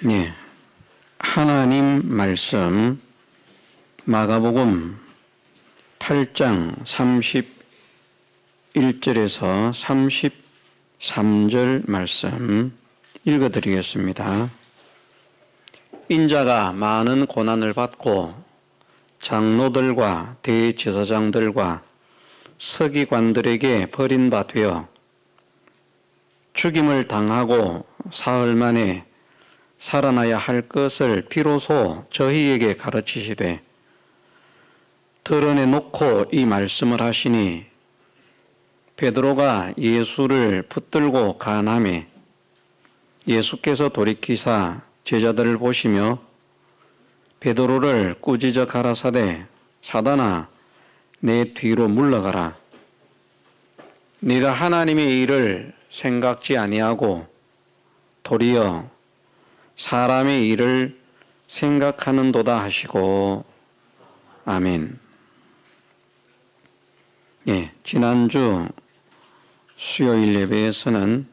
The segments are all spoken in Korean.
네, 하나님 말씀 마가복음 8장 31절에서 33절 말씀 읽어드리겠습니다. 인자가 많은 고난을 받고 장로들과 대제사장들과 서기관들에게 버림바 되어 죽임을 당하고 사흘 만에 살아나야 할 것을 비로소 저희에게 가르치시되 드러내 놓고 이 말씀을 하시니 베드로가 예수를 붙들고 간함에 예수께서 돌이키사 제자들을 보시며 베드로를 꾸짖어 가라사대 사단아 내 뒤로 물러가라. 네가 하나님의 일을 생각지 아니하고 도리어 사람의 일을 생각하는도다 하시고 아멘. 예, 지난주 수요일 예배에서는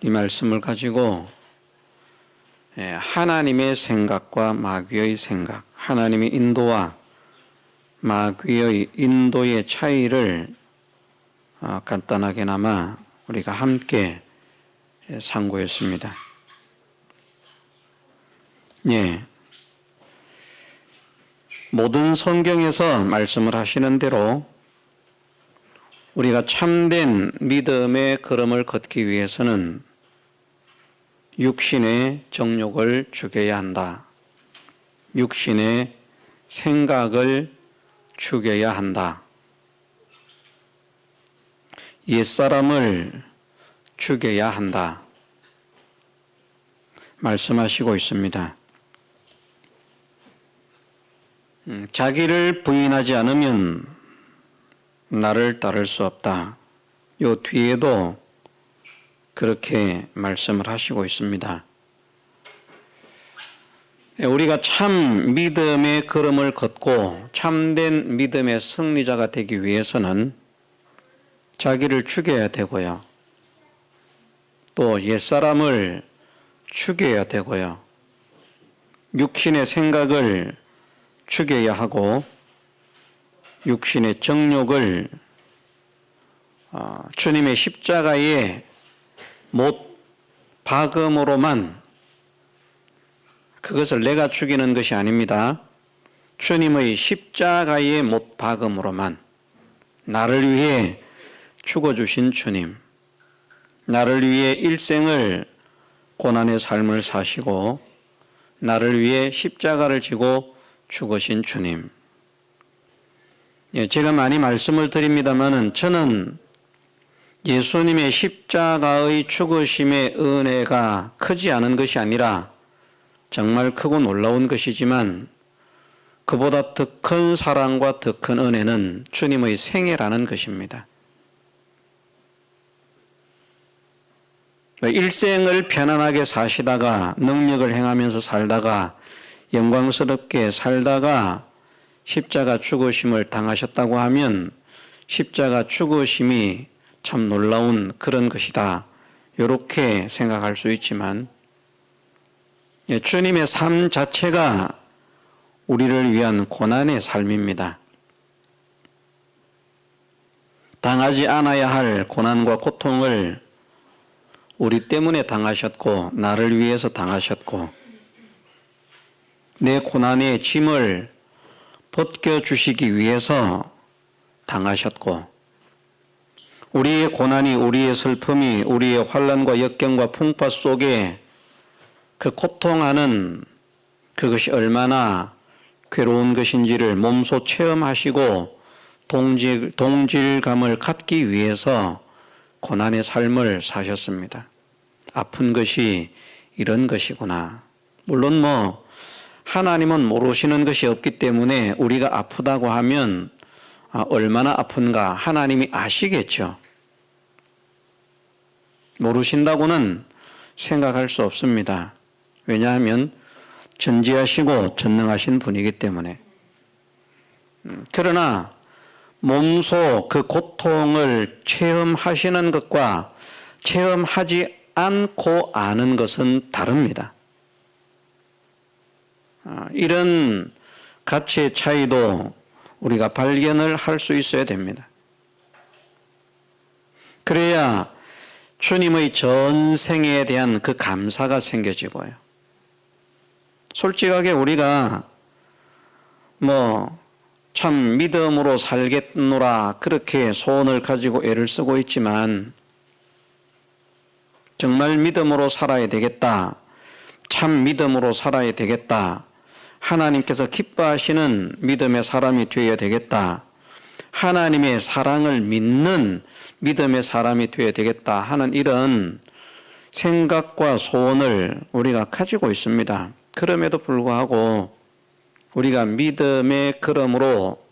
이 말씀을 가지고 하나님의 생각과 마귀의 생각, 하나님의 인도와 마귀의 인도의 차이를 간단하게나마 우리가 함께 상고했습니다. 예, 모든 성경에서 말씀을 하시는 대로 우리가 참된 믿음의 걸음을 걷기 위해서는 육신의 정욕을 죽여야 한다. 육신의 생각을 죽여야 한다. 옛사람을 죽여야 한다. 말씀하시고 있습니다. 자기를 부인하지 않으면 나를 따를 수 없다. 요 뒤에도 그렇게 말씀을 하시고 있습니다. 우리가 참 믿음의 걸음을 걷고 참된 믿음의 승리자가 되기 위해서는 자기를 죽여야 되고요. 또 옛사람을 죽여야 되고요. 육신의 생각을 죽여야 하고 육신의 정욕을 주님의 십자가의 못 박음으로만, 그것을 내가 죽이는 것이 아닙니다. 주님의 십자가의 못 박음으로만, 나를 위해 죽어주신 주님, 나를 위해 일생을 고난의 삶을 사시고 나를 위해 십자가를 지고 죽으신 주님. 제가 많이 말씀을 드립니다마는 저는 예수님의 십자가의 죽으심의 은혜가 크지 않은 것이 아니라 정말 크고 놀라운 것이지만 그보다 더 큰 사랑과 더 큰 은혜는 주님의 생애라는 것입니다. 일생을 편안하게 사시다가 능력을 행하면서 살다가 영광스럽게 살다가 십자가 죽으심을 당하셨다고 하면 십자가 죽으심이 참 놀라운 그런 것이다. 이렇게 생각할 수 있지만 주님의 삶 자체가 우리를 위한 고난의 삶입니다. 당하지 않아야 할 고난과 고통을 우리 때문에 당하셨고 나를 위해서 당하셨고 내 고난의 짐을 벗겨주시기 위해서 당하셨고 우리의 고난이, 우리의 슬픔이, 우리의 환난과 역경과 풍파 속에 그 고통하는 그것이 얼마나 괴로운 것인지를 몸소 체험하시고 동질감을 갖기 위해서 고난의 삶을 사셨습니다. 아픈 것이 이런 것이구나. 물론 하나님은 모르시는 것이 없기 때문에 우리가 아프다고 하면 얼마나 아픈가 하나님이 아시겠죠. 모르신다고는 생각할 수 없습니다. 왜냐하면 전지하시고 전능하신 분이기 때문에. 그러나 몸소 그 고통을 체험하시는 것과 체험하지 않고 아는 것은 다릅니다. 이런 가치의 차이도 우리가 발견을 할 수 있어야 됩니다. 그래야 주님의 전생에 대한 그 감사가 생겨지고요. 솔직하게 우리가 참 믿음으로 살겠노라 그렇게 소원을 가지고 애를 쓰고 있지만 정말 믿음으로 살아야 되겠다. 참 믿음으로 살아야 되겠다. 하나님께서 기뻐하시는 믿음의 사람이 되어야 되겠다. 하나님의 사랑을 믿는 믿음의 사람이 되어야 되겠다 하는 이런 생각과 소원을 우리가 가지고 있습니다. 그럼에도 불구하고 우리가 믿음의 걸음으로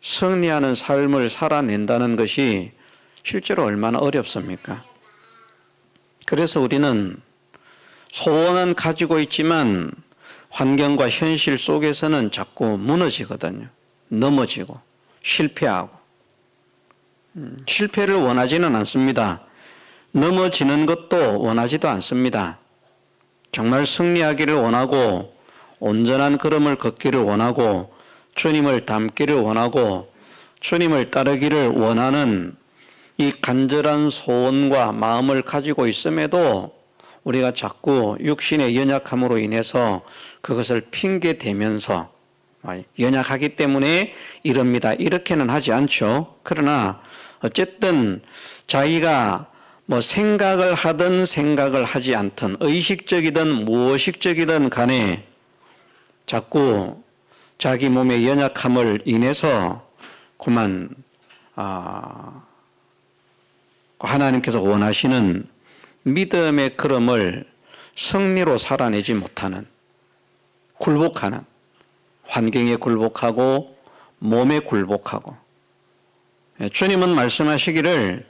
승리하는 삶을 살아낸다는 것이 실제로 얼마나 어렵습니까? 그래서 우리는 소원은 가지고 있지만 환경과 현실 속에서는 자꾸 무너지거든요. 넘어지고 실패하고. 실패를 원하지는 않습니다. 넘어지는 것도 원하지도 않습니다. 정말 승리하기를 원하고 온전한 걸음을 걷기를 원하고 주님을 닮기를 원하고 주님을 따르기를 원하는 이 간절한 소원과 마음을 가지고 있음에도 우리가 자꾸 육신의 연약함으로 인해서 그것을 핑계대면서 연약하기 때문에 이럽니다. 이렇게는 하지 않죠. 그러나 어쨌든 자기가 생각을 하든 생각을 하지 않든 의식적이든 무의식적이든 간에 자꾸 자기 몸의 연약함을 인해서 그만 하나님께서 원하시는 믿음의 걸음을 승리로 살아내지 못하는 굴복하는 환경에 굴복하고 몸에 굴복하고 주님은 말씀하시기를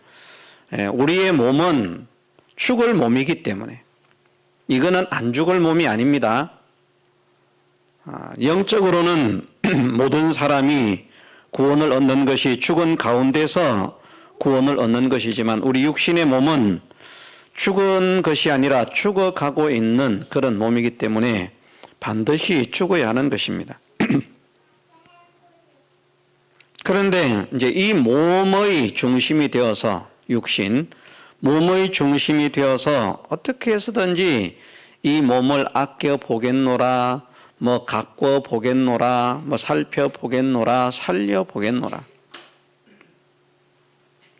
우리의 몸은 죽을 몸이기 때문에 이거는 안 죽을 몸이 아닙니다. 영적으로는 모든 사람이 구원을 얻는 것이 죽은 가운데서 구원을 얻는 것이지만 우리 육신의 몸은 죽은 것이 아니라 죽어가고 있는 그런 몸이기 때문에 반드시 죽어야 하는 것입니다. 그런데 이제 이 몸의 중심이 되어서 육신, 몸의 중심이 되어서 어떻게 해서든지 이 몸을 아껴 보겠노라, 가꿔 보겠노라, 살펴 보겠노라, 살려 보겠노라.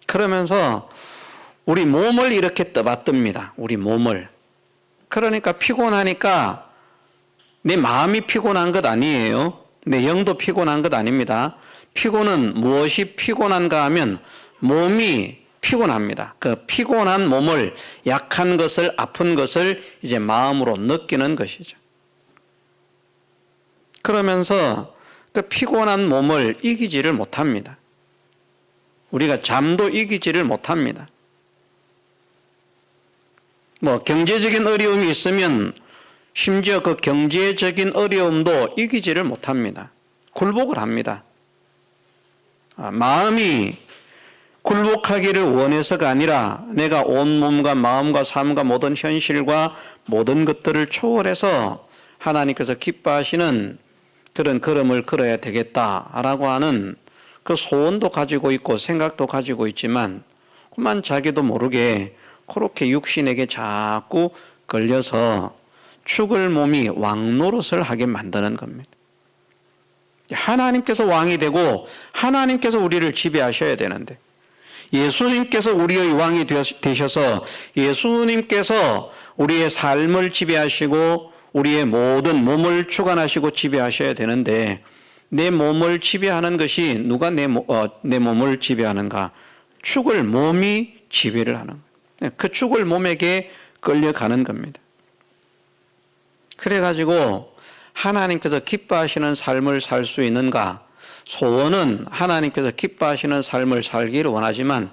그러면서 우리 몸을 이렇게 떠받듭니다. 우리 몸을. 그러니까 피곤하니까 내 마음이 피곤한 것 아니에요. 내 영도 피곤한 것 아닙니다. 피곤은 무엇이 피곤한가 하면 몸이 피곤합니다. 그 피곤한 몸을 약한 것을 아픈 것을 이제 마음으로 느끼는 것이죠. 그러면서 그 피곤한 몸을 이기지를 못합니다. 우리가 잠도 이기지를 못합니다. 경제적인 어려움이 있으면 심지어 그 경제적인 어려움도 이기지를 못합니다. 굴복을 합니다. 마음이 굴복하기를 원해서가 아니라 내가 온몸과 마음과 삶과 모든 현실과 모든 것들을 초월해서 하나님께서 기뻐하시는 그런 걸음을 걸어야 되겠다라고 하는 그 소원도 가지고 있고 생각도 가지고 있지만 그만 자기도 모르게 그렇게 육신에게 자꾸 걸려서 죽을 몸이 왕 노릇을 하게 만드는 겁니다. 하나님께서 왕이 되고 하나님께서 우리를 지배하셔야 되는데 예수님께서 우리의 왕이 되셔서 예수님께서 우리의 삶을 지배하시고 우리의 모든 몸을 주관하시고 지배하셔야 되는데 내 몸을 지배하는 것이 누가 내 몸을 지배하는가? 죽을 몸이 지배를 하는 거예요. 그 죽을 몸에게 끌려가는 겁니다. 그래가지고 하나님께서 기뻐하시는 삶을 살 수 있는가? 소원은 하나님께서 기뻐하시는 삶을 살기를 원하지만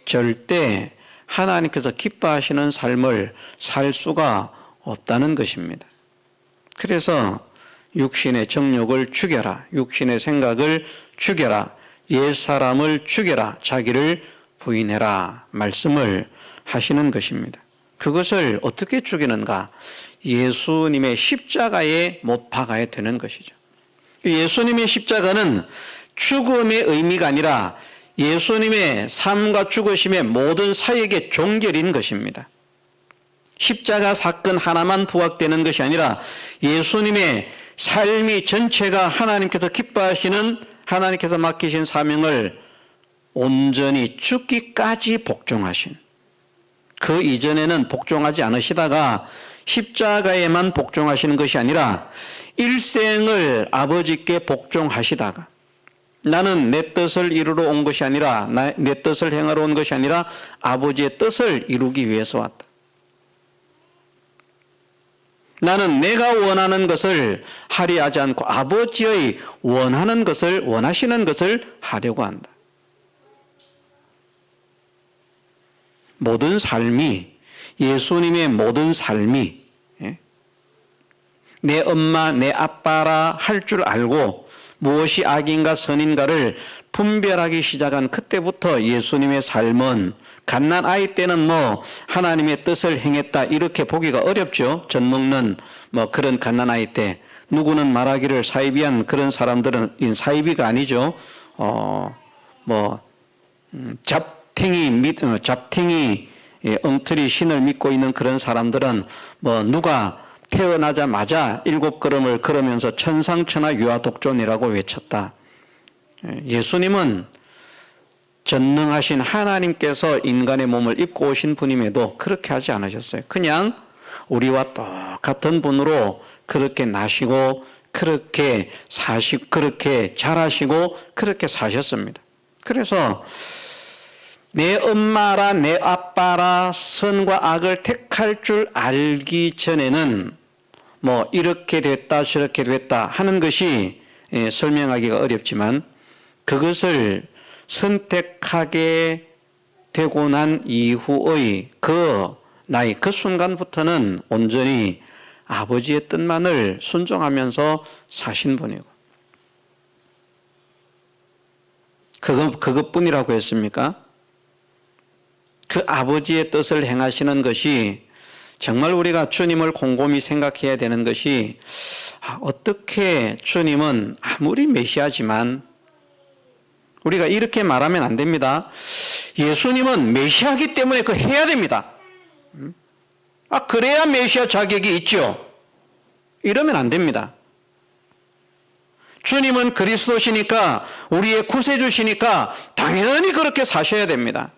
절대 하나님께서 기뻐하시는 삶을 살 수가 없다는 것입니다. 그래서 육신의 정욕을 죽여라. 육신의 생각을 죽여라. 옛사람을 죽여라. 자기를 부인해라. 말씀을 하시는 것입니다. 그것을 어떻게 죽이는가? 예수님의 십자가에 못 박아야 되는 것이죠. 예수님의 십자가는 죽음의 의미가 아니라 예수님의 삶과 죽으심의 모든 사역의 종결인 것입니다. 십자가 사건 하나만 부각되는 것이 아니라 예수님의 삶이 전체가 하나님께서 기뻐하시는, 하나님께서 맡기신 사명을 온전히 죽기까지 복종하신, 그 이전에는 복종하지 않으시다가 십자가에만 복종하시는 것이 아니라 일생을 아버지께 복종하시다가 나는 내 뜻을 이루러 온 것이 아니라, 내 뜻을 행하러 온 것이 아니라 아버지의 뜻을 이루기 위해서 왔다. 나는 내가 원하는 것을 하려 하지 않고 아버지의 원하는 것을, 원하시는 것을 하려고 한다. 모든 삶이, 예수님의 모든 삶이 내 엄마, 내 아빠라 할 줄 알고 무엇이 악인가 선인가를 분별하기 시작한 그때부터 예수님의 삶은, 갓난아이 때는 하나님의 뜻을 행했다 이렇게 보기가 어렵죠. 젖 먹는 그런 갓난아이 때. 누구는 말하기를 사이비한 그런 사람들은, 사이비가 아니죠. 잡탱이 엉터리 신을 믿고 있는 그런 사람들은 누가 태어나자마자 7걸음을 걸으면서 천상천하 유아독존이라고 외쳤다. 예수님은 전능하신 하나님께서 인간의 몸을 입고 오신 분임에도 그렇게 하지 않으셨어요. 그냥 우리와 똑같은 분으로 그렇게 나시고 그렇게 사시고 그렇게 자라시고 그렇게 사셨습니다. 그래서 내 엄마라 내 아빠라 선과 악을 택할 줄 알기 전에는 이렇게 됐다 저렇게 됐다 하는 것이 설명하기가 어렵지만, 그것을 선택하게 되고 난 이후의 그 나이, 그 순간부터는 온전히 아버지의 뜻만을 순종하면서 사신 분이고, 그것뿐이라고 했습니까? 그 아버지의 뜻을 행하시는 것이, 정말 우리가 주님을 곰곰이 생각해야 되는 것이, 어떻게 주님은 아무리 메시아지만, 우리가 이렇게 말하면 안 됩니다. 예수님은 메시아이기 때문에 그거 해야 됩니다. 그래야 메시아 자격이 있죠. 이러면 안 됩니다. 주님은 그리스도시니까, 우리의 구세주시니까 당연히 그렇게 사셔야 됩니다.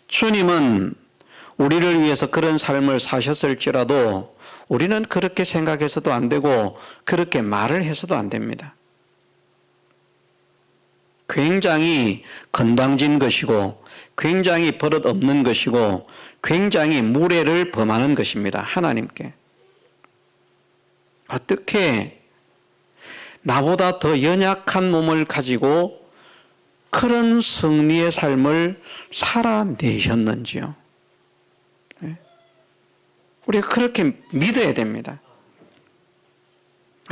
주님은 우리를 위해서 그런 삶을 사셨을지라도 우리는 그렇게 생각해서도 안 되고 그렇게 말을 해서도 안 됩니다. 굉장히 건방진 것이고 굉장히 버릇 없는 것이고 굉장히 무례를 범하는 것입니다. 하나님께. 어떻게 나보다 더 연약한 몸을 가지고 그런 승리의 삶을 살아내셨는지요. 우리가 그렇게 믿어야 됩니다.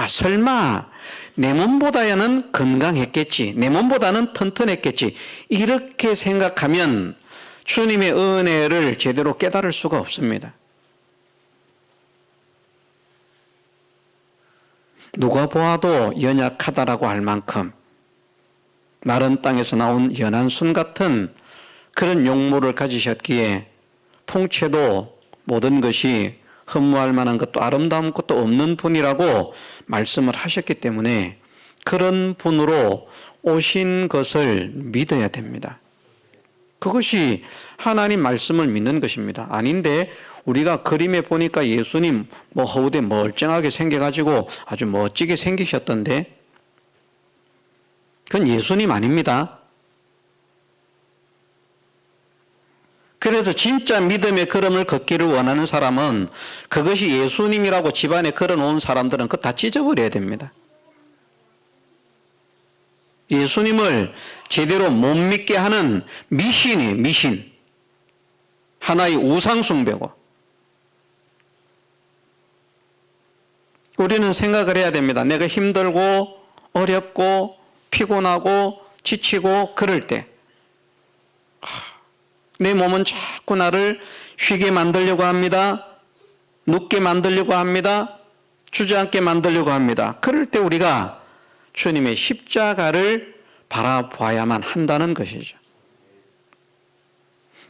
설마 내 몸보다는 건강했겠지, 내 몸보다는 튼튼했겠지, 이렇게 생각하면 주님의 은혜를 제대로 깨달을 수가 없습니다. 누가 보아도 연약하다라고 할 만큼 마른 땅에서 나온 연한 순 같은 그런 용모를 가지셨기에 풍채도 모든 것이 흠모할 만한 것도 아름다운 것도 없는 분이라고 말씀을 하셨기 때문에 그런 분으로 오신 것을 믿어야 됩니다. 그것이 하나님 말씀을 믿는 것입니다. 아닌데 우리가 그림에 보니까 예수님 허우대 멀쩡하게 생겨가지고 아주 멋지게 생기셨던데, 그건 예수님 아닙니다. 그래서 진짜 믿음의 걸음을 걷기를 원하는 사람은 그것이 예수님이라고 집안에 걸어놓은 사람들은 그거 다 찢어버려야 됩니다. 예수님을 제대로 못 믿게 하는 미신이 미신. 하나의 우상숭배고. 우리는 생각을 해야 됩니다. 내가 힘들고 어렵고 피곤하고 지치고 그럴 때 내 몸은 자꾸 나를 쉬게 만들려고 합니다. 눕게 만들려고 합니다. 주저앉게 만들려고 합니다. 그럴 때 우리가 주님의 십자가를 바라봐야만 한다는 것이죠.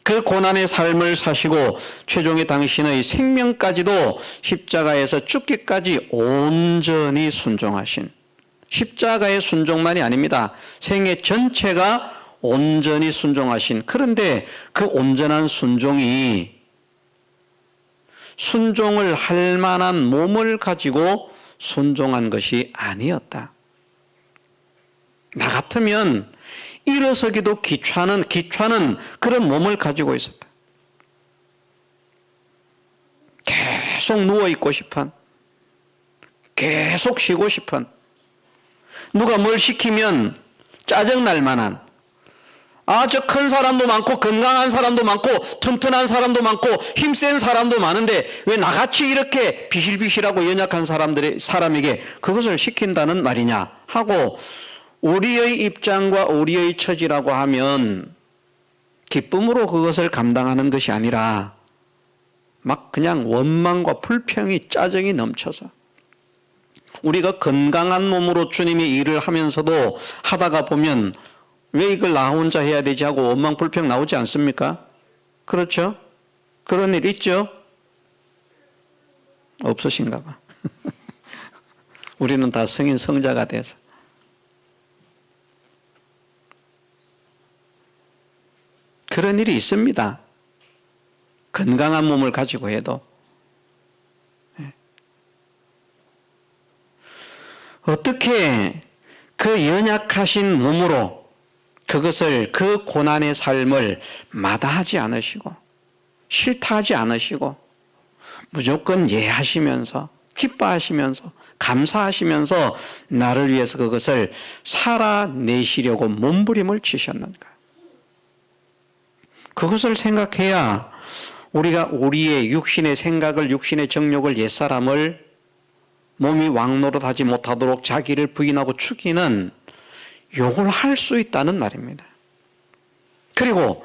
그 고난의 삶을 사시고 최종의 당신의 생명까지도 십자가에서 죽기까지 온전히 순종하신, 십자가의 순종만이 아닙니다. 생애 전체가 온전히 순종하신, 그런데 그 온전한 순종이 순종을 할 만한 몸을 가지고 순종한 것이 아니었다. 나 같으면 일어서기도 귀찮은 그런 몸을 가지고 있었다. 계속 누워있고 싶은, 계속 쉬고 싶은, 누가 뭘 시키면 짜증날 만한, 아주 큰 사람도 많고 건강한 사람도 많고 튼튼한 사람도 많고 힘센 사람도 많은데 왜 나같이 이렇게 비실비실하고 연약한 사람에게 그것을 시킨다는 말이냐 하고, 우리의 입장과 우리의 처지라고 하면 기쁨으로 그것을 감당하는 것이 아니라 막 그냥 원망과 불평이, 짜증이 넘쳐서, 우리가 건강한 몸으로 주님의 일을 하면서도 하다가 보면 왜 이걸 나 혼자 해야 되지 하고 원망 불평 나오지 않습니까? 그렇죠? 그런 일 있죠? 없으신가 봐. 우리는 다 성인 성자가 돼서. 그런 일이 있습니다. 건강한 몸을 가지고 해도. 어떻게 그 연약하신 몸으로 그것을, 그 고난의 삶을 마다하지 않으시고 싫다하지 않으시고 무조건 예하시면서 기뻐하시면서 감사하시면서 나를 위해서 그것을 살아내시려고 몸부림을 치셨는가? 그것을 생각해야 우리가 우리의 육신의 생각을, 육신의 정욕을, 옛사람을 몸이 왕노릇하지 못하도록 자기를 부인하고 죽이는 욕을 할 수 있다는 말입니다. 그리고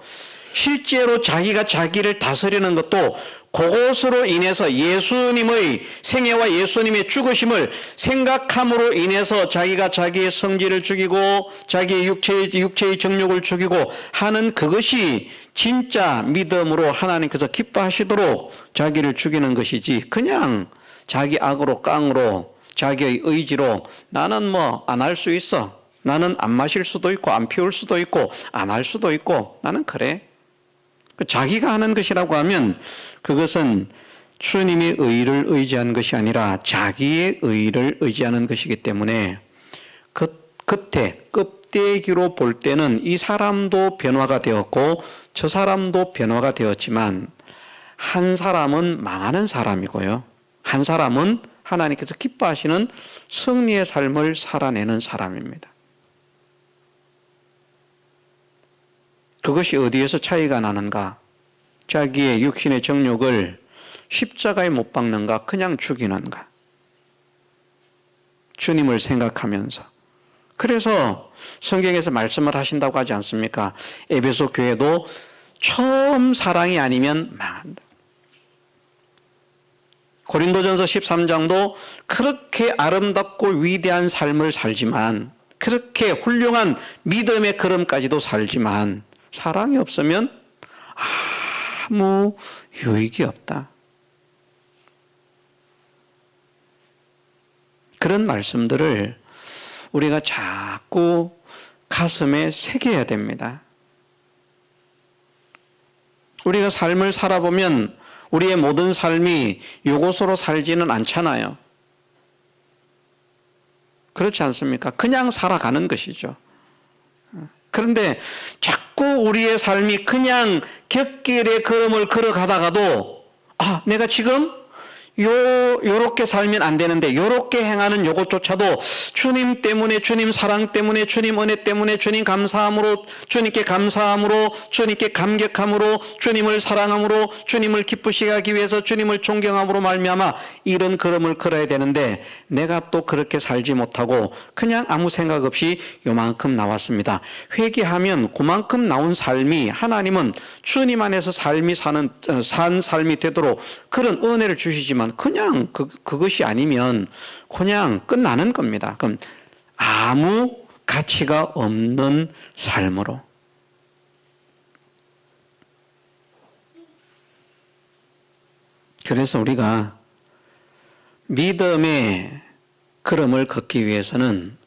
실제로 자기가 자기를 다스리는 것도 그것으로 인해서 예수님의 생애와 예수님의 죽으심을 생각함으로 인해서 자기가 자기의 성질을 죽이고 자기의 육체의 정욕을 죽이고 하는 그것이 진짜 믿음으로 하나님께서 기뻐하시도록 자기를 죽이는 것이지, 그냥 자기 악으로 깡으로 자기의 의지로 나는 뭐 안 할 수 있어, 나는 안 마실 수도 있고 안 피울 수도 있고 안 할 수도 있고 나는 그래, 자기가 하는 것이라고 하면 그것은 주님의 의를 의지한 것이 아니라 자기의 의를 의지하는 것이기 때문에 끝에 껍데기로 볼 때는 이 사람도 변화가 되었고 저 사람도 변화가 되었지만 한 사람은 망하는 사람이고요, 한 사람은 하나님께서 기뻐하시는 승리의 삶을 살아내는 사람입니다. 그것이 어디에서 차이가 나는가? 자기의 육신의 정욕을 십자가에 못 박는가? 그냥 죽이는가? 주님을 생각하면서. 그래서 성경에서 말씀을 하신다고 하지 않습니까? 에베소 교회도 처음 사랑이 아니면 망한다. 고린도전서 13장도 그렇게 아름답고 위대한 삶을 살지만, 그렇게 훌륭한 믿음의 걸음까지도 살지만 사랑이 없으면 아무 유익이 없다. 그런 말씀들을 우리가 자꾸 가슴에 새겨야 됩니다. 우리가 삶을 살아보면 우리의 모든 삶이 요것으로 살지는 않잖아요. 그렇지 않습니까? 그냥 살아가는 것이죠. 그런데 자꾸 우리의 삶이 그냥 곁길의 걸음을 걸어가다가도 내가 지금 요렇게 살면 안 되는데 요렇게 행하는 요것조차도 주님 때문에, 주님 사랑 때문에, 주님 은혜 때문에, 주님 감사함으로, 주님께 감사함으로, 주님께 감격함으로, 주님을 사랑함으로, 주님을 기쁘시게 하기 위해서, 주님을 존경함으로 말미암아 이런 걸음을 걸어야 되는데 내가 또 그렇게 살지 못하고 그냥 아무 생각 없이 요만큼 나왔습니다. 회개하면 그만큼 나온 삶이, 하나님은 주님 안에서 산 삶이 되도록 그런 은혜를 주시지만 그냥 그것이 아니면 그냥 끝나는 겁니다. 그럼 아무 가치가 없는 삶으로. 그래서 우리가 믿음의 걸음을 걷기 위해서는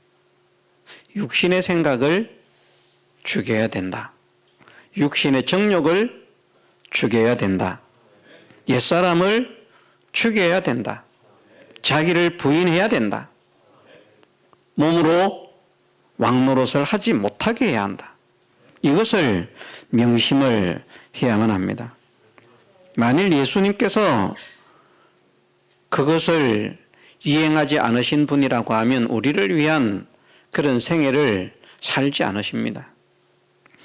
육신의 생각을 죽여야 된다. 육신의 정욕을 죽여야 된다. 옛사람을 죽여야 된다. 자기를 부인해야 된다. 몸으로 왕노릇을 하지 못하게 해야 한다. 이것을 명심을 해야만 합니다. 만일 예수님께서 그것을 이행하지 않으신 분이라고 하면 우리를 위한 그런 생애를 살지 않으십니다.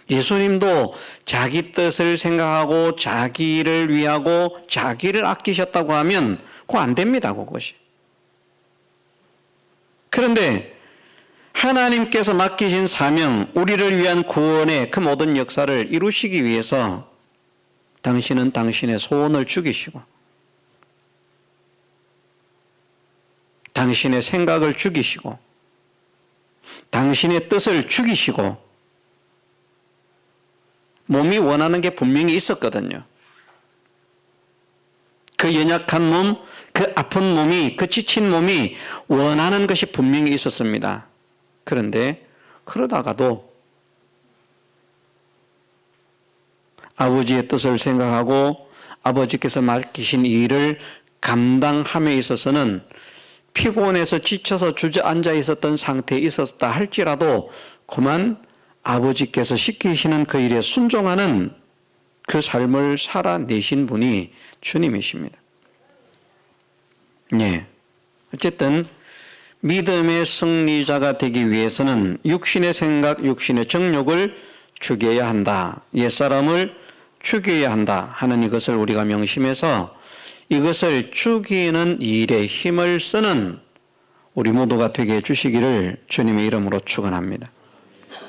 예수님도 자기 뜻을 생각하고 자기를 위하고 자기를 아끼셨다고 하면 그거 안 됩니다. 그것이. 그런데 하나님께서 맡기신 사명, 우리를 위한 구원의 그 모든 역사를 이루시기 위해서 당신은 당신의 소원을 죽이시고 당신의 생각을 죽이시고 당신의 뜻을 죽이시고 몸이 원하는 게 분명히 있었거든요. 그 연약한 몸, 그 아픈 몸이, 그 지친 몸이 원하는 것이 분명히 있었습니다. 그런데 그러다가도 아버지의 뜻을 생각하고 아버지께서 맡기신 일을 감당함에 있어서는 피곤해서 지쳐서 주저앉아 있었던 상태에 있었다 할지라도 그만 아버지께서 시키시는 그 일에 순종하는 그 삶을 살아내신 분이 주님이십니다. 네. 어쨌든 믿음의 승리자가 되기 위해서는 육신의 생각, 육신의 정욕을 죽여야 한다. 옛사람을 죽여야 한다 하는 이것을 우리가 명심해서 이것을 죽이는 일에 힘을 쓰는 우리 모두가 되게 해주시기를 주님의 이름으로 축원합니다.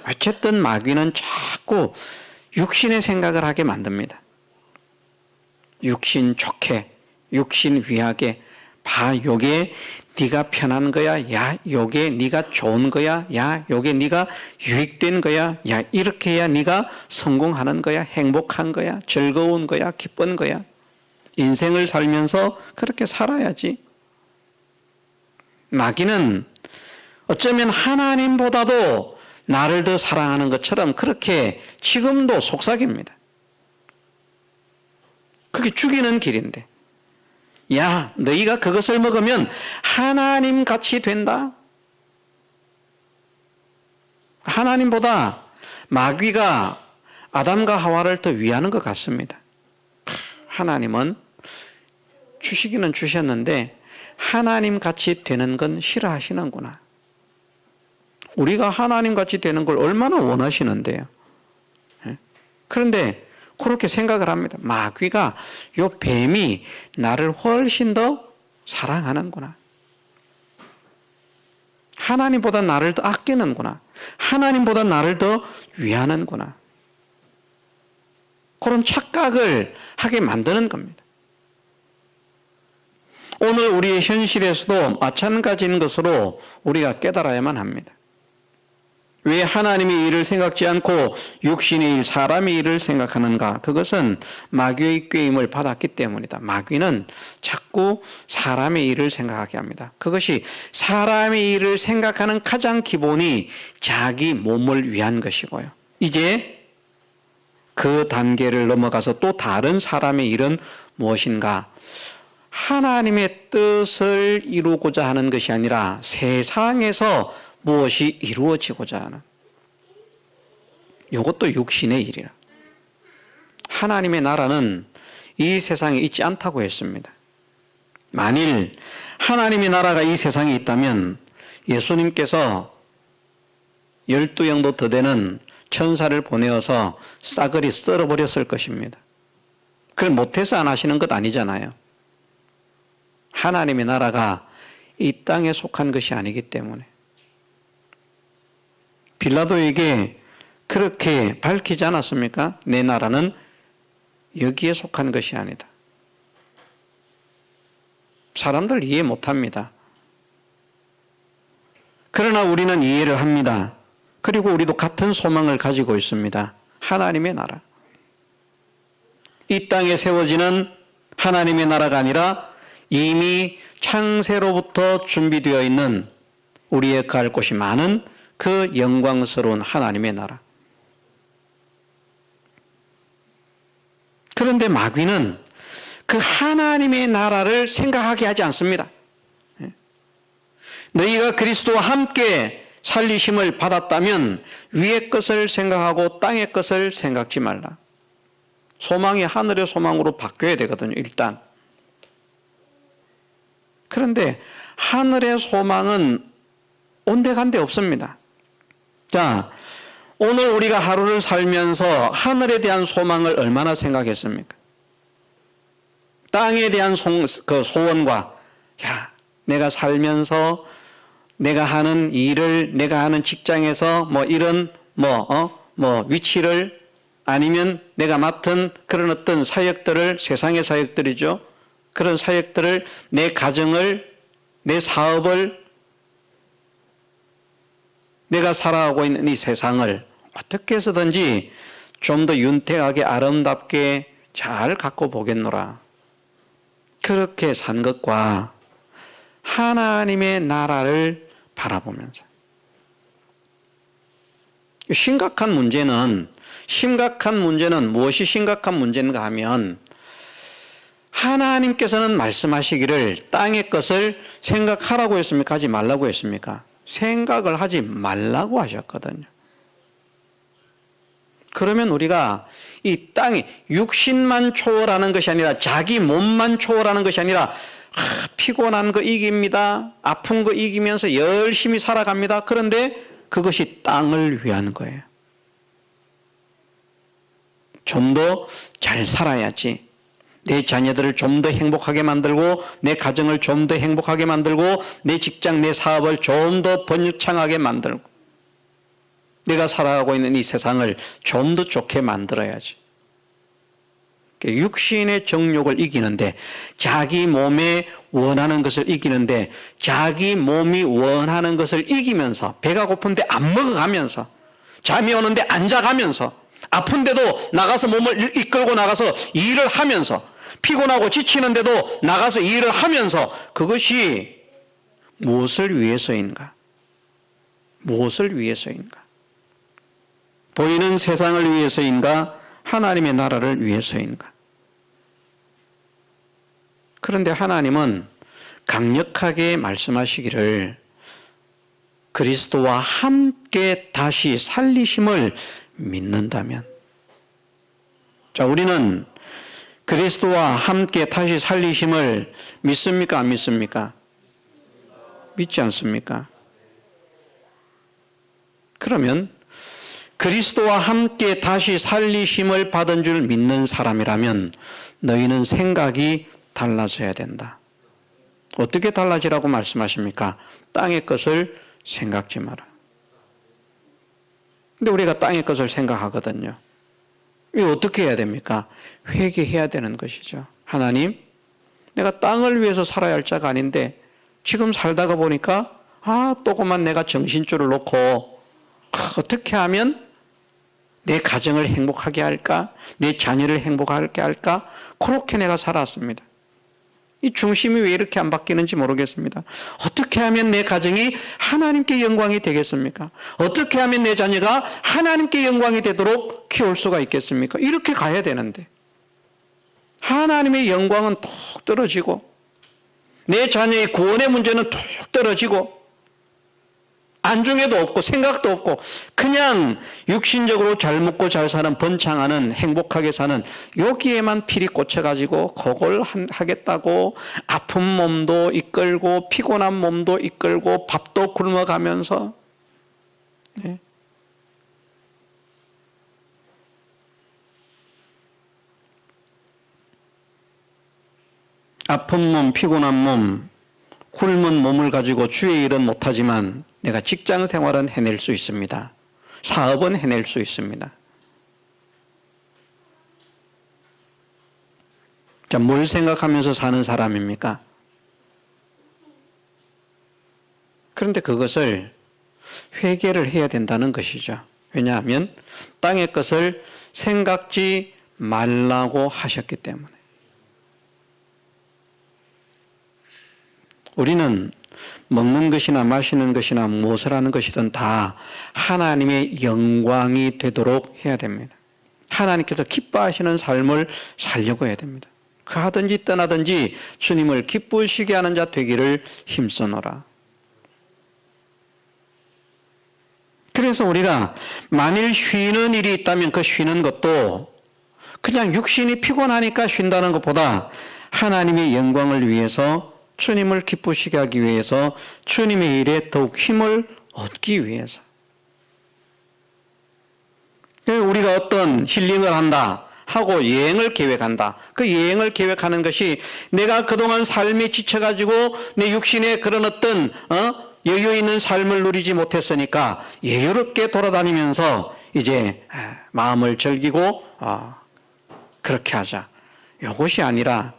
어쨌든 마귀는 자꾸 육신의 생각을 하게 만듭니다. 육신 좋게, 육신 위하게, 봐 요게 네가 편한 거야, 야 요게 네가 좋은 거야, 야 요게 네가 유익된 거야, 야 이렇게 해야 네가 성공하는 거야, 행복한 거야, 즐거운 거야, 기쁜 거야. 인생을 살면서 그렇게 살아야지. 마귀는 어쩌면 하나님보다도 나를 더 사랑하는 것처럼 그렇게 지금도 속삭입니다. 그게 죽이는 길인데, 야 너희가 그것을 먹으면 하나님 같이 된다. 하나님보다 마귀가 아담과 하와를 더 위하는 것 같습니다. 하나님은 주시기는 주셨는데 하나님 같이 되는 건 싫어하시는구나. 우리가 하나님 같이 되는 걸 얼마나 원하시는데요. 그런데 그렇게 생각을 합니다. 마귀가, 요 뱀이 나를 훨씬 더 사랑하는구나. 하나님보다 나를 더 아끼는구나. 하나님보다 나를 더 위하는구나. 그런 착각을 하게 만드는 겁니다. 오늘 우리의 현실에서도 마찬가지인 것으로 우리가 깨달아야만 합니다. 왜 하나님의 일을 생각지 않고 육신의 일, 사람의 일을 생각하는가? 그것은 마귀의 꾀임을 받았기 때문이다. 마귀는 자꾸 사람의 일을 생각하게 합니다. 그것이 사람의 일을 생각하는 가장 기본이 자기 몸을 위한 것이고요. 이제 그 단계를 넘어가서 또 다른 사람의 일은 무엇인가? 하나님의 뜻을 이루고자 하는 것이 아니라 세상에서 무엇이 이루어지고자 하는, 이것도 육신의 일이라. 하나님의 나라는 이 세상에 있지 않다고 했습니다. 만일 하나님의 나라가 이 세상에 있다면 예수님께서 12영도 더 되는 천사를 보내어서 싸그리 썰어버렸을 것입니다. 그걸 못해서 안 하시는 것 아니잖아요. 하나님의 나라가 이 땅에 속한 것이 아니기 때문에. 빌라도에게 그렇게 밝히지 않았습니까? 내 나라는 여기에 속한 것이 아니다. 사람들 이해 못합니다. 그러나 우리는 이해를 합니다. 그리고 우리도 같은 소망을 가지고 있습니다. 하나님의 나라. 이 땅에 세워지는 하나님의 나라가 아니라 이미 창세로부터 준비되어 있는 우리의 갈 곳이 많은 그 영광스러운 하나님의 나라. 그런데 마귀는 그 하나님의 나라를 생각하게 하지 않습니다. 너희가 그리스도와 함께 살리심을 받았다면 위의 것을 생각하고 땅의 것을 생각지 말라. 소망이 하늘의 소망으로 바뀌어야 되거든요, 일단. 그런데 하늘의 소망은 온데간데 없습니다. 자, 오늘 우리가 하루를 살면서 하늘에 대한 소망을 얼마나 생각했습니까? 땅에 대한 소원과, 야, 내가 살면서 내가 하는 일을, 내가 하는 직장에서 이런 위치를, 아니면 내가 맡은 그런 어떤 사역들을, 세상의 사역들이죠. 그런 사역들을, 내 가정을, 내 사업을, 내가 살아가고 있는 이 세상을 어떻게 해서든지 좀 더 윤택하게 아름답게 잘 갖고 보겠노라. 그렇게 산 것과 하나님의 나라를 바라보면서 심각한 문제는 무엇이 심각한 문제인가 하면 하나님께서는 말씀하시기를 땅의 것을 생각하라고 했습니까? 하지 말라고 했습니까? 생각을 하지 말라고 하셨거든요. 그러면 우리가 이 땅이 육신만 초월하는 것이 아니라 자기 몸만 초월하는 것이 아니라 피곤한 거 이깁니다. 아픈 거 이기면서 열심히 살아갑니다. 그런데 그것이 땅을 위한 거예요. 좀 더 잘 살아야지. 내 자녀들을 좀 더 행복하게 만들고, 내 가정을 좀 더 행복하게 만들고, 내 직장, 내 사업을 좀 더 번창하게 만들고, 내가 살아가고 있는 이 세상을 좀 더 좋게 만들어야지. 육신의 정욕을 이기는데, 자기 몸에 원하는 것을 이기는데, 자기 몸이 원하는 것을 이기면서, 배가 고픈데 안 먹어가면서, 잠이 오는데 안 자가면서, 아픈데도 나가서 몸을 이끌고 나가서 일을 하면서, 피곤하고 지치는데도 나가서 일을 하면서, 그것이 무엇을 위해서인가? 무엇을 위해서인가? 보이는 세상을 위해서인가? 하나님의 나라를 위해서인가? 그런데 하나님은 강력하게 말씀하시기를 그리스도와 함께 다시 살리심을 믿는다면, 자, 우리는 그리스도와 함께 다시 살리심을 믿습니까? 안 믿습니까? 믿지 않습니까? 그러면 그리스도와 함께 다시 살리심을 받은 줄 믿는 사람이라면 너희는 생각이 달라져야 된다. 어떻게 달라지라고 말씀하십니까? 땅의 것을 생각지 마라. 근데 우리가 땅의 것을 생각하거든요. 이거 어떻게 해야 됩니까? 회개해야 되는 것이죠. 하나님, 내가 땅을 위해서 살아야 할 자가 아닌데 지금 살다가 보니까 조금만 내가 정신줄을 놓고 어떻게 하면 내 가정을 행복하게 할까? 내 자녀를 행복하게 할까? 그렇게 내가 살았습니다. 이 중심이 왜 이렇게 안 바뀌는지 모르겠습니다. 어떻게 하면 내 가정이 하나님께 영광이 되겠습니까? 어떻게 하면 내 자녀가 하나님께 영광이 되도록 키울 수가 있겠습니까? 이렇게 가야 되는데 하나님의 영광은 툭 떨어지고 내 자녀의 구원의 문제는 툭 떨어지고 안중에도 없고 생각도 없고 그냥 육신적으로 잘 먹고 잘 사는, 번창하는, 행복하게 사는 여기에만 필이 꽂혀가지고 그걸 하겠다고 아픈 몸도 이끌고 피곤한 몸도 이끌고 밥도 굶어가면서, 네. 아픈 몸, 피곤한 몸, 굶은 몸을 가지고 주의 일은 못하지만 내가 직장 생활은 해낼 수 있습니다. 사업은 해낼 수 있습니다. 자, 뭘 생각하면서 사는 사람입니까? 그런데 그것을 회개를 해야 된다는 것이죠. 왜냐하면 땅의 것을 생각지 말라고 하셨기 때문에. 우리는 먹는 것이나 마시는 것이나 무엇을 하는 것이든 다 하나님의 영광이 되도록 해야 됩니다. 하나님께서 기뻐하시는 삶을 살려고 해야 됩니다. 그 하든지 떠나든지 주님을 기쁘시게 하는 자 되기를 힘써노라. 그래서 우리가 만일 쉬는 일이 있다면 그 쉬는 것도 그냥 육신이 피곤하니까 쉰다는 것보다 하나님의 영광을 위해서, 주님을 기쁘시게 하기 위해서, 주님의 일에 더욱 힘을 얻기 위해서. 우리가 어떤 힐링을 한다 하고 여행을 계획한다. 그 여행을 계획하는 것이 내가 그동안 삶에 지쳐가지고 내 육신에 그런 어떤 여유 있는 삶을 누리지 못했으니까 여유롭게 돌아다니면서 이제 마음을 즐기고 그렇게 하자. 이것이 아니라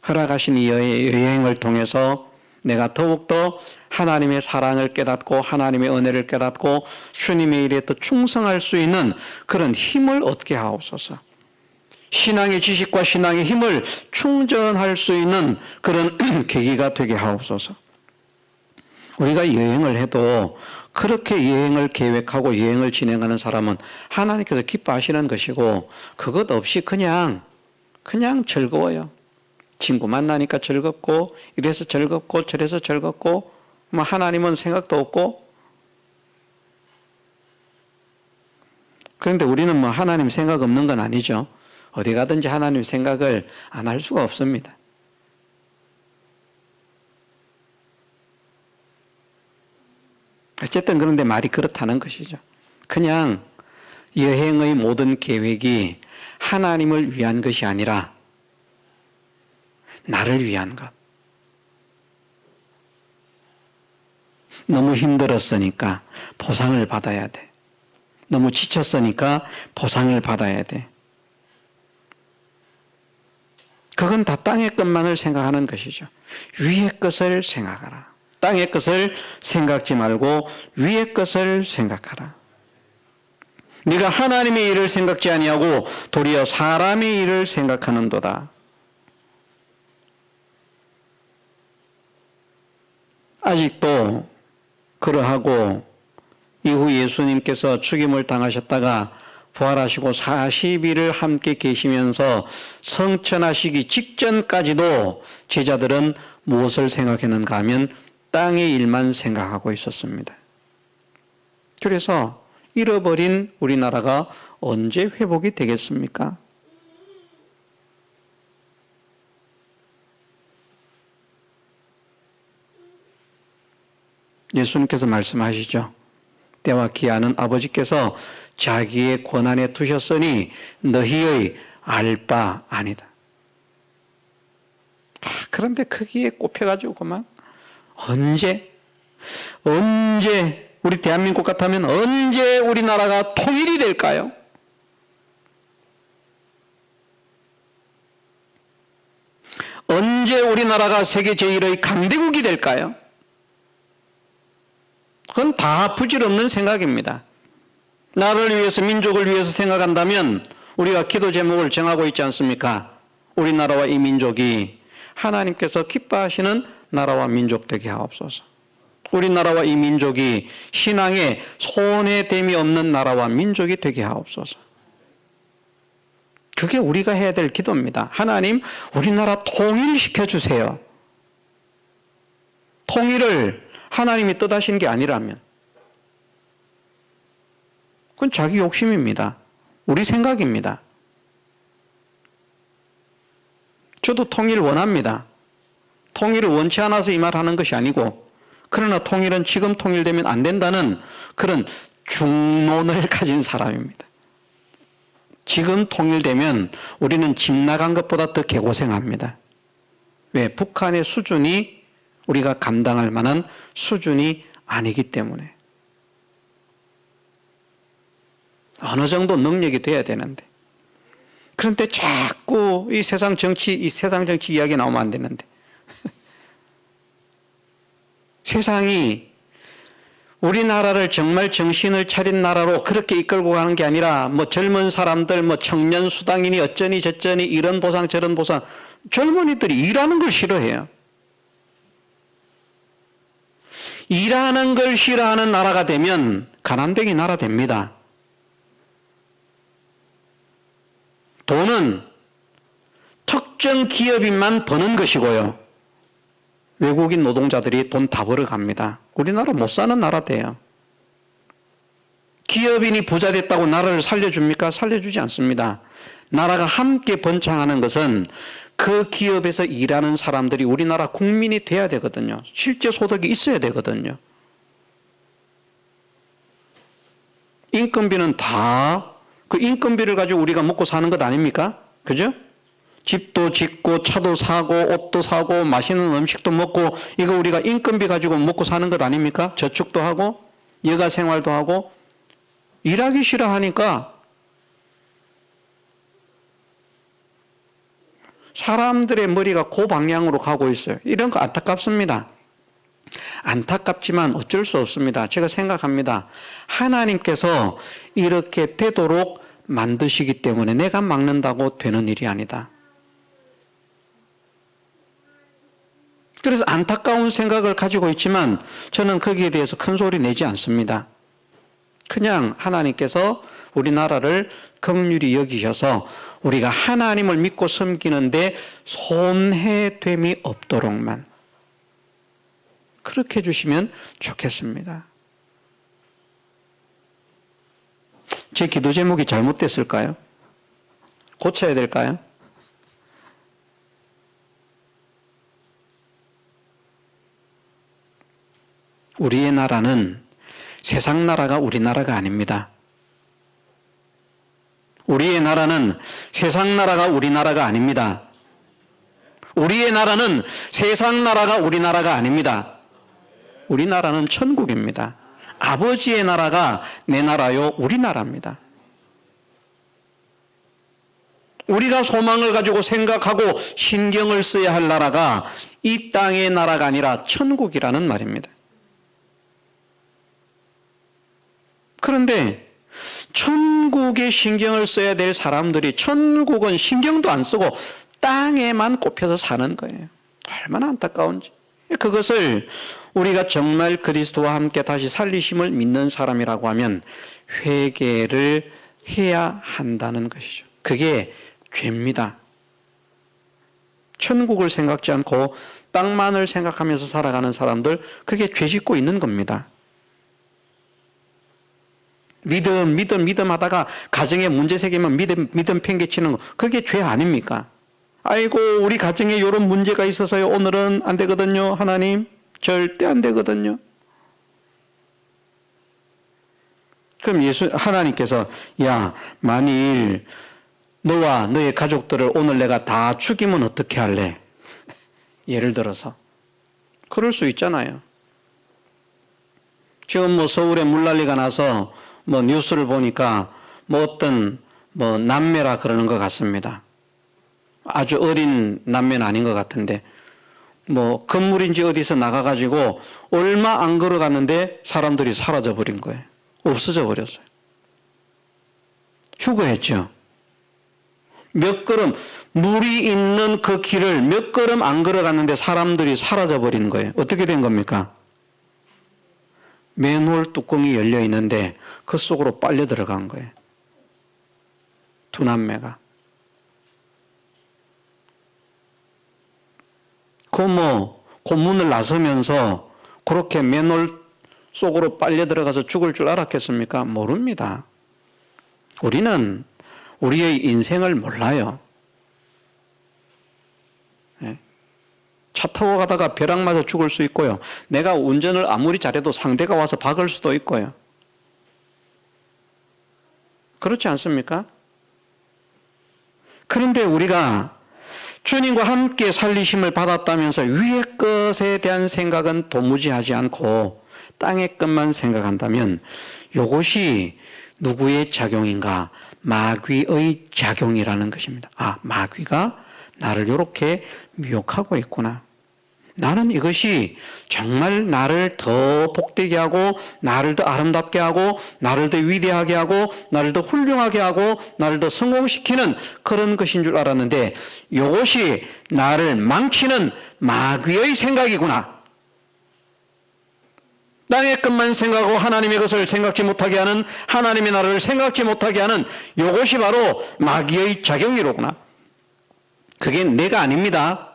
허락하신 이 여행을 통해서 내가 더욱더 하나님의 사랑을 깨닫고 하나님의 은혜를 깨닫고 주님의 일에 더 충성할 수 있는 그런 힘을 얻게 하옵소서. 신앙의 지식과 신앙의 힘을 충전할 수 있는 그런 계기가 되게 하옵소서. 우리가 여행을 해도 그렇게 여행을 계획하고 여행을 진행하는 사람은 하나님께서 기뻐하시는 것이고, 그것 없이 그냥 즐거워요. 친구 만나니까 즐겁고, 이래서 즐겁고 저래서 즐겁고, 뭐 하나님은 생각도 없고. 그런데 우리는 뭐 하나님 생각 없는 건 아니죠. 어디 가든지 하나님 생각을 안 할 수가 없습니다. 어쨌든 그런데 말이 그렇다는 것이죠. 그냥 여행의 모든 계획이 하나님을 위한 것이 아니라 나를 위한 것. 너무 힘들었으니까 보상을 받아야 돼. 너무 지쳤으니까 보상을 받아야 돼. 그건 다 땅의 것만을 생각하는 것이죠. 위의 것을 생각하라. 땅의 것을 생각지 말고 위의 것을 생각하라. 네가 하나님의 일을 생각지 아니하고 도리어 사람의 일을 생각하는도다. 아직도 그러하고 이후 예수님께서 죽임을 당하셨다가 부활하시고 40일을 함께 계시면서 성천하시기 직전까지도 제자들은 무엇을 생각했는가 하면 땅의 일만 생각하고 있었습니다. 그래서 잃어버린 우리나라가 언제 회복이 되겠습니까? 예수님께서 말씀하시죠. 때와 기한은 아버지께서 자기의 권한에 두셨으니 너희의 알 바 아니다. 그런데 거기에 꼽혀가지고 그만 언제 우리 대한민국 같으면 언제 우리나라가 통일이 될까요? 언제 우리나라가 세계 제1의 강대국이 될까요? 그건 다 부질없는 생각입니다. 나를 위해서, 민족을 위해서 생각한다면 우리가 기도 제목을 정하고 있지 않습니까? 우리나라와 이 민족이 하나님께서 기뻐하시는 나라와 민족 되게 하옵소서. 우리나라와 이 민족이 신앙에 손해됨이 없는 나라와 민족이 되게 하옵소서. 그게 우리가 해야 될 기도입니다. 하나님, 우리나라 통일시켜 주세요. 통일을 하나님이 뜻하신 게 아니라면. 그건 자기 욕심입니다. 우리 생각입니다. 저도 통일 원합니다. 통일을 원치 않아서 이 말 하는 것이 아니고, 그러나 통일은 지금 통일되면 안 된다는 그런 중론을 가진 사람입니다. 지금 통일되면 우리는 집 나간 것보다 더 개고생합니다. 왜? 북한의 수준이 우리가 감당할 만한 수준이 아니기 때문에. 어느 정도 능력이 돼야 되는데. 그런데 자꾸 이 세상 정치 이야기 나오면 안 되는데. 세상이 우리나라를 정말 정신을 차린 나라로 그렇게 이끌고 가는 게 아니라 뭐 젊은 사람들, 뭐 청년 수당이니 어쩌니 저쩌니 이런 보상 저런 보상, 젊은이들이 일하는 걸 싫어해요. 일하는 걸 싫어하는 나라가 되면 가난뱅이 나라 됩니다. 돈은 특정 기업인만 버는 것이고요. 외국인 노동자들이 돈 다 벌어갑니다. 우리나라 못 사는 나라 돼요. 기업인이 부자 됐다고 나라를 살려줍니까? 살려주지 않습니다. 나라가 함께 번창하는 것은 그 기업에서 일하는 사람들이 우리나라 국민이 돼야 되거든요. 실제 소득이 있어야 되거든요. 인건비는 다 그 인건비를 가지고 우리가 먹고 사는 것 아닙니까? 그죠? 집도 짓고 차도 사고 옷도 사고 맛있는 음식도 먹고 이거 우리가 인건비 가지고 먹고 사는 것 아닙니까? 저축도 하고 여가 생활도 하고. 일하기 싫어하니까 사람들의 머리가 그 방향으로 가고 있어요. 이런 거 안타깝습니다. 안타깝지만 어쩔 수 없습니다. 제가 생각합니다. 하나님께서 이렇게 되도록 만드시기 때문에 내가 막는다고 되는 일이 아니다. 그래서 안타까운 생각을 가지고 있지만 저는 거기에 대해서 큰 소리 내지 않습니다. 그냥 하나님께서 우리나라를 긍휼히 여기셔서 우리가 하나님을 믿고 섬기는데 손해됨이 없도록만 그렇게 해주시면 좋겠습니다. 제 기도 제목이 잘못됐을까요? 고쳐야 될까요? 우리의 나라는 세상 나라가 우리나라가 아닙니다. 우리의 나라는 세상 나라가 우리나라가 아닙니다. 우리의 나라는 세상 나라가 우리나라가 아닙니다. 우리나라는 천국입니다. 아버지의 나라가 내 나라요, 우리나라입니다. 우리가 소망을 가지고 생각하고 신경을 써야 할 나라가 이 땅의 나라가 아니라 천국이라는 말입니다. 그런데 천국에 신경을 써야 될 사람들이 천국은 신경도 안 쓰고 땅에만 꼽혀서 사는 거예요. 얼마나 안타까운지. 그것을 우리가 정말 그리스도와 함께 다시 살리심을 믿는 사람이라고 하면 회개를 해야 한다는 것이죠. 그게 죄입니다. 천국을 생각지 않고 땅만을 생각하면서 살아가는 사람들, 그게 죄 짓고 있는 겁니다. 믿음 하다가 가정에 문제 생기면 믿음 팽개치는 거, 그게 죄 아닙니까? 아이고 우리 가정에 이런 문제가 있어서요 오늘은 안 되거든요. 하나님 절대 안 되거든요. 그럼 하나님께서 야 만일 너와 너의 가족들을 오늘 내가 다 죽이면 어떻게 할래? 예를 들어서 그럴 수 있잖아요. 지금 뭐 서울에 물난리가 나서 뭐 뉴스를 보니까 뭐 어떤 뭐 남매라 그러는 것 같습니다. 아주 어린 남매는 아닌 것 같은데 뭐 건물인지 어디서 나가가지고 얼마 안 걸어갔는데 사람들이 사라져 버린 거예요. 없어져 버렸어요. 휴거했죠. 몇 걸음 물이 있는 그 길을 몇 걸음 안 걸어갔는데 사람들이 사라져 버린 거예요. 어떻게 된 겁니까? 맨홀 뚜껑이 열려 있는데 그 속으로 빨려 들어간 거예요. 두 남매가. 그 문을 나서면서 그렇게 맨홀 속으로 빨려 들어가서 죽을 줄 알았겠습니까? 모릅니다. 우리는 우리의 인생을 몰라요. 차 타고 가다가 벼락 맞아 죽을 수 있고요. 내가 운전을 아무리 잘해도 상대가 와서 박을 수도 있고요. 그렇지 않습니까? 그런데 우리가 주님과 함께 살리심을 받았다면서 위의 것에 대한 생각은 도무지 하지 않고 땅의 것만 생각한다면 이것이 누구의 작용인가? 마귀의 작용이라는 것입니다. 아, 마귀가 나를 이렇게 미혹하고 있구나. 나는 이것이 정말 나를 더 복되게 하고 나를 더 아름답게 하고 나를 더 위대하게 하고 나를 더 훌륭하게 하고 나를 더 성공시키는 그런 것인 줄 알았는데 이것이 나를 망치는 마귀의 생각이구나. 땅의 것만 생각하고 하나님의 것을 생각지 못하게 하는, 하나님의 나라를 생각지 못하게 하는 이것이 바로 마귀의 작용이로구나. 그게 내가 아닙니다.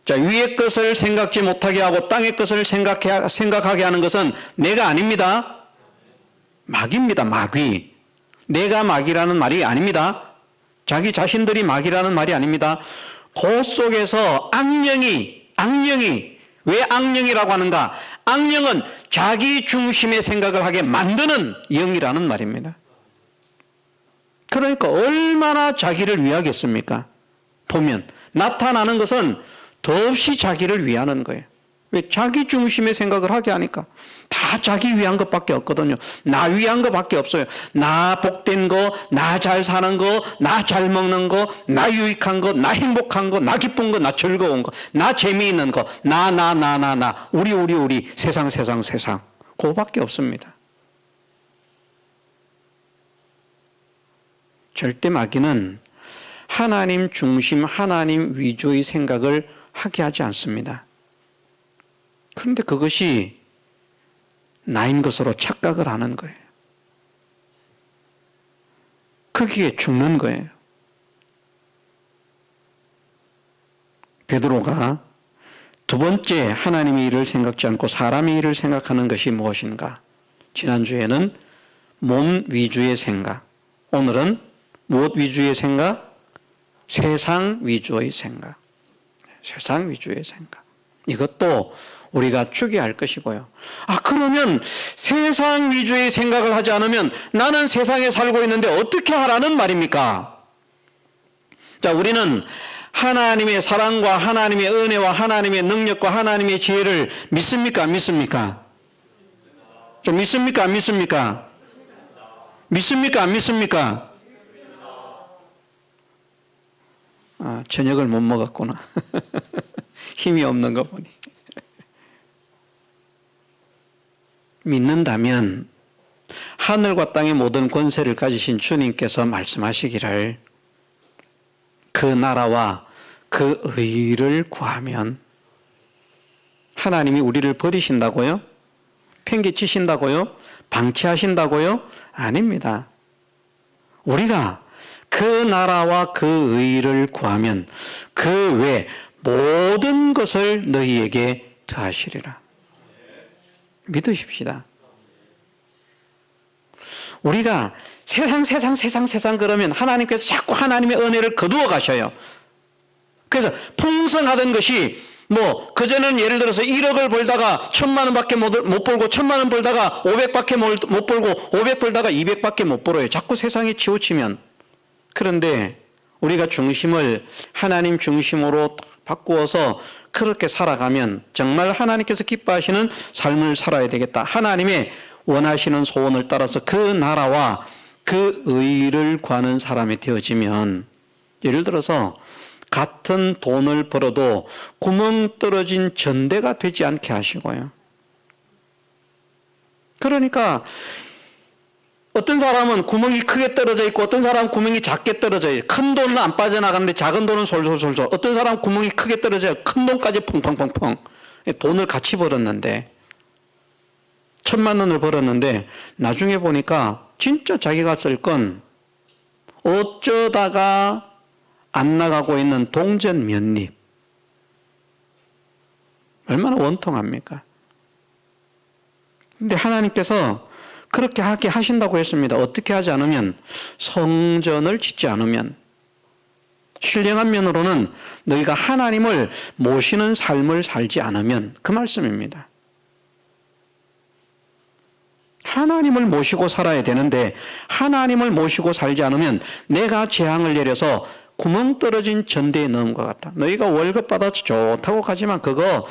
자, 위의 것을 생각지 못하게 하고 땅의 것을 생각하게 하는 것은 내가 아닙니다. 마귀입니다. 마귀. 내가 마귀라는 말이 아닙니다. 자기 자신들이 마귀라는 말이 아닙니다. 그 속에서 악령이 왜 악령이라고 하는가? 악령은 자기 중심의 생각을 하게 만드는 영이라는 말입니다. 그러니까 얼마나 자기를 위하겠습니까? 보면 나타나는 것은 더없이 자기를 위하는 거예요. 왜? 자기 중심의 생각을 하게 하니까. 다 자기 위한 것밖에 없거든요. 나 위한 것밖에 없어요. 나 복된 거, 나 잘 사는 거, 나 잘 먹는 거, 나 유익한 거, 나 행복한 거, 나 기쁜 거, 나 즐거운 거, 나 재미있는 거, 나, 우리, 세상. 그거밖에 없습니다. 절대 마귀는 하나님 중심, 하나님 위주의 생각을 하게 하지 않습니다. 그런데 그것이 나인 것으로 착각을 하는 거예요. 거기에 죽는 거예요. 베드로가 두 번째 하나님의 일을 생각지 않고 사람의 일을 생각하는 것이 무엇인가? 지난주에는 몸 위주의 생각, 오늘은 무엇 위주의 생각? 세상 위주의 생각. 세상 위주의 생각. 이것도 우리가 추계할 것이고요. 아, 그러면 세상 위주의 생각을 하지 않으면 나는 세상에 살고 있는데 어떻게 하라는 말입니까? 자, 우리는 하나님의 사랑과 하나님의 은혜와 하나님의 능력과 하나님의 지혜를 믿습니까? 안 믿습니까? 좀 믿습니까? 안 믿습니까? 믿습니까? 안 믿습니까? 아, 저녁을 못 먹었구나. 힘이 없는 거 보니. 믿는다면 하늘과 땅의 모든 권세를 가지신 주님께서 말씀하시기를 그 나라와 그 의를 구하면 하나님이 우리를 버리신다고요? 팽개치신다고요? 방치하신다고요? 아닙니다. 우리가 그 나라와 그 의를 구하면 그 외 모든 것을 너희에게 더하시리라. 믿으십시다. 우리가 세상 그러면 하나님께서 자꾸 하나님의 은혜를 거두어 가셔요. 그래서 풍성하던 것이 그전에는 예를 들어서 1억을 벌다가 1,000만 원밖에 못 벌고 1,000만 원 벌다가 500밖에 못 벌고 500 벌다가 200밖에 못 벌어요. 자꾸 세상에 치우치면. 그런데 우리가 중심을 하나님 중심으로 바꾸어서 그렇게 살아가면 정말 하나님께서 기뻐하시는 삶을 살아야 되겠다. 하나님의 원하시는 소원을 따라서 그 나라와 그 의를 구하는 사람이 되어지면 예를 들어서 같은 돈을 벌어도 구멍 떨어진 전대가 되지 않게 하시고요. 그러니까 어떤 사람은 구멍이 크게 떨어져 있고 어떤 사람은 구멍이 작게 떨어져 있어요. 큰 돈은 안 빠져나가는데 작은 돈은 솔솔솔솔. 어떤 사람은 구멍이 크게 떨어져요. 큰 돈까지 펑펑펑펑. 돈을 같이 벌었는데 1,000만 원을 벌었는데 나중에 보니까 진짜 자기가 쓸 건 어쩌다가 안 나가고 있는 동전 몇 잎. 얼마나 원통합니까? 근데 하나님께서 그렇게 하게 하신다고 했습니다. 어떻게 하지 않으면, 성전을 짓지 않으면, 신령한 면으로는 너희가 하나님을 모시는 삶을 살지 않으면, 그 말씀입니다. 하나님을 모시고 살아야 되는데 하나님을 모시고 살지 않으면 내가 재앙을 내려서 구멍 떨어진 전대에 넣은 것 같다. 너희가 월급 받아서 좋다고 가지만 그거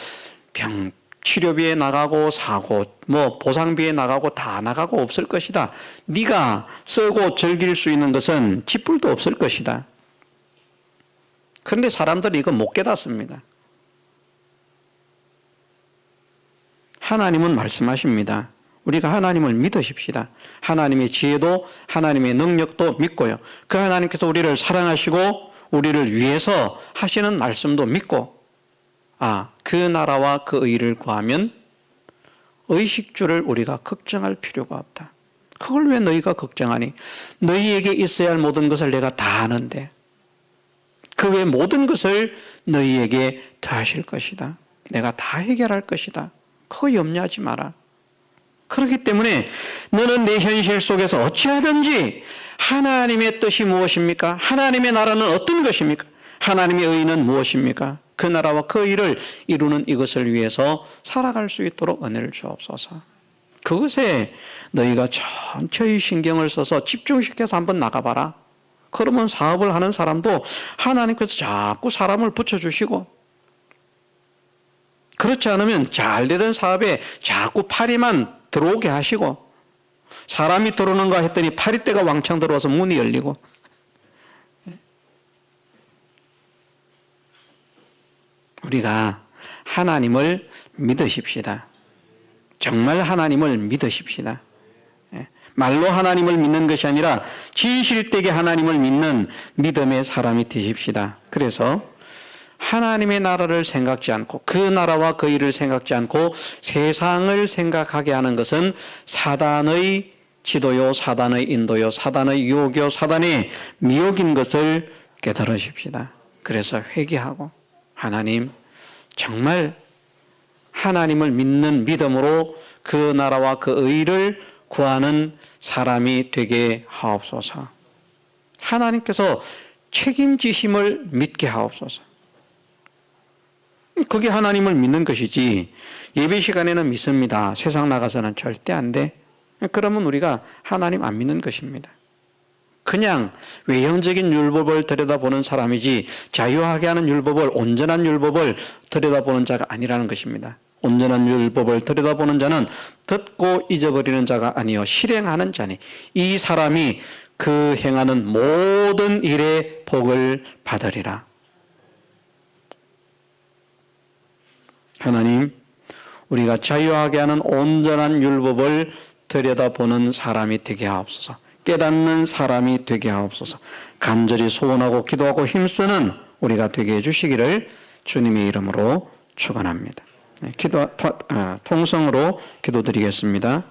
병 치료비에 나가고 사고 뭐 보상비에 나가고 다 나가고 없을 것이다. 네가 쓰고 즐길 수 있는 것은 쥐뿔도 없을 것이다. 그런데 사람들이 이거 못 깨닫습니다. 하나님은 말씀하십니다. 우리가 하나님을 믿으십시다. 하나님의 지혜도 하나님의 능력도 믿고요. 그 하나님께서 우리를 사랑하시고 우리를 위해서 하시는 말씀도 믿고, 그 나라와 그 의를 구하면 의식주를 우리가 걱정할 필요가 없다. 그걸 왜 너희가 걱정하니? 너희에게 있어야 할 모든 것을 내가 다 아는데 그 외 모든 것을 너희에게 더하실 것이다. 내가 다 해결할 것이다. 그거 염려하지 마라. 그렇기 때문에 너는 내 현실 속에서 어찌하든지 하나님의 뜻이 무엇입니까? 하나님의 나라는 어떤 것입니까? 하나님의 의는 무엇입니까? 그 나라와 그 의를 이루는 이것을 위해서 살아갈 수 있도록 은혜를 주옵소서. 그것에 너희가 천천히 신경을 써서 집중시켜서 한번 나가봐라. 그러면 사업을 하는 사람도 하나님께서 자꾸 사람을 붙여주시고, 그렇지 않으면 잘 되던 사업에 자꾸 파리만 들어오게 하시고, 사람이 들어오는가 했더니 파리떼가 왕창 들어와서 문이 열리고. 우리가 하나님을 믿으십시다. 정말 하나님을 믿으십시다. 말로 하나님을 믿는 것이 아니라 진실되게 하나님을 믿는 믿음의 사람이 되십시다. 그래서 하나님의 나라를 생각지 않고 그 나라와 그 일을 생각지 않고 세상을 생각하게 하는 것은 사단의 지도요, 사단의 인도요, 사단의 유혹요, 사단의 미혹인 것을 깨달으십시다. 그래서 회개하고, 하나님, 정말 하나님을 믿는 믿음으로 그 나라와 그 의를 구하는 사람이 되게 하옵소서. 하나님께서 책임지심을 믿게 하옵소서. 그게 하나님을 믿는 것이지, 예배 시간에는 믿습니다. 세상 나가서는 절대 안 돼. 그러면 우리가 하나님 안 믿는 것입니다. 그냥 외형적인 율법을 들여다보는 사람이지 자유하게 하는 율법을, 온전한 율법을 들여다보는 자가 아니라는 것입니다. 온전한 율법을 들여다보는 자는 듣고 잊어버리는 자가 아니요 실행하는 자니 이 사람이 그 행하는 모든 일의 복을 받으리라. 하나님, 우리가 자유하게 하는 온전한 율법을 들여다보는 사람이 되게 하옵소서. 깨닫는 사람이 되게 하옵소서. 간절히 소원하고 기도하고 힘쓰는 우리가 되게 해주시기를 주님의 이름으로 축원합니다. 통성으로 기도드리겠습니다.